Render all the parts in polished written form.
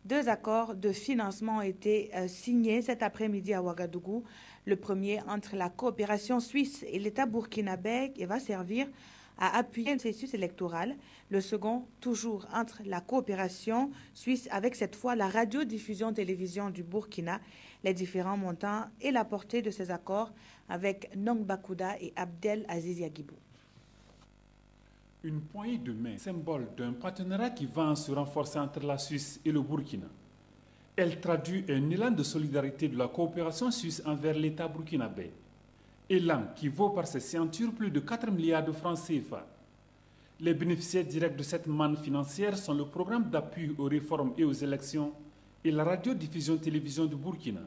2 accords de financement ont été signés cet après-midi à Ouagadougou. Le premier entre la coopération suisse et l'État burkinabé et va servir à appuyer le processus électoral. Le second, toujours entre la coopération suisse avec cette fois la radiodiffusion-télévision du Burkina, les différents montants et la portée de ces accords avec Nong Bakouda et Abdel Aziz Yagibou. Une poignée de main, symbole d'un partenariat qui va se renforcer entre la Suisse et le Burkina. Elle traduit un élan de solidarité de la coopération suisse envers l'État burkinabé. Élan qui vaut par ses ceintures plus de 4 milliards de francs CFA. Les bénéficiaires directs de cette manne financière sont le programme d'appui aux réformes et aux élections et la radiodiffusion-télévision du Burkina.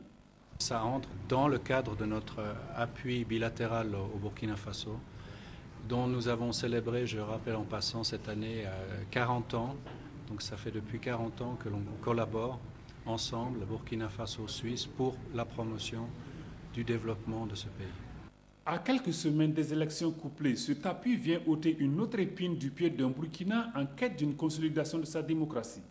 Ça entre dans le cadre de notre appui bilatéral au Burkina Faso, dont nous avons célébré, je rappelle en passant, cette année 40 ans. Donc ça fait depuis 40 ans que l'on collabore ensemble, le Burkina Faso-Suisse, pour la promotion du développement de ce pays. À quelques semaines des élections couplées, cet appui vient ôter une autre épine du pied d'un Burkina en quête d'une consolidation de sa démocratie.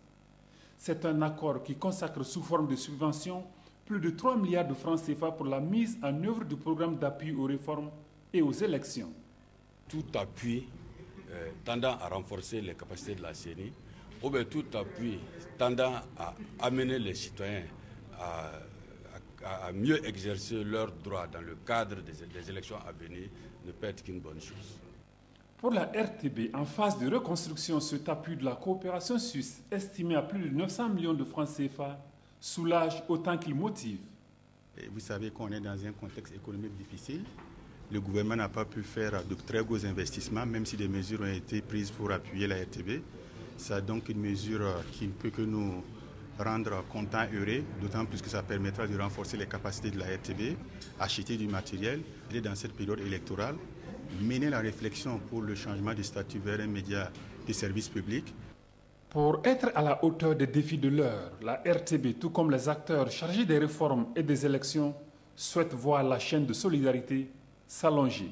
C'est un accord qui consacre sous forme de subventions plus de 3 milliards de francs CFA pour la mise en œuvre du programme d'appui aux réformes et aux élections. Tout appui tendant à renforcer les capacités de la CENI, ou bien tout appui tendant à amener les citoyens à mieux exercer leurs droits dans le cadre des élections à venir ne peut être qu'une bonne chose. Pour la RTB, en phase de reconstruction, cet appui de la coopération suisse, estimé à plus de 900 millions de francs CFA, soulage autant qu'il motive. Et vous savez qu'on est dans un contexte économique difficile. Le gouvernement n'a pas pu faire de très gros investissements, même si des mesures ont été prises pour appuyer la RTB. C'est donc une mesure qui ne peut que nous rendre contents et heureux, d'autant plus que ça permettra de renforcer les capacités de la RTB, acheter du matériel, et dans cette période électorale, mener la réflexion pour le changement du statut vers un média de service public. Pour être à la hauteur des défis de l'heure, la RTB, tout comme les acteurs chargés des réformes et des élections, souhaite voir la chaîne de solidarité s'allonger.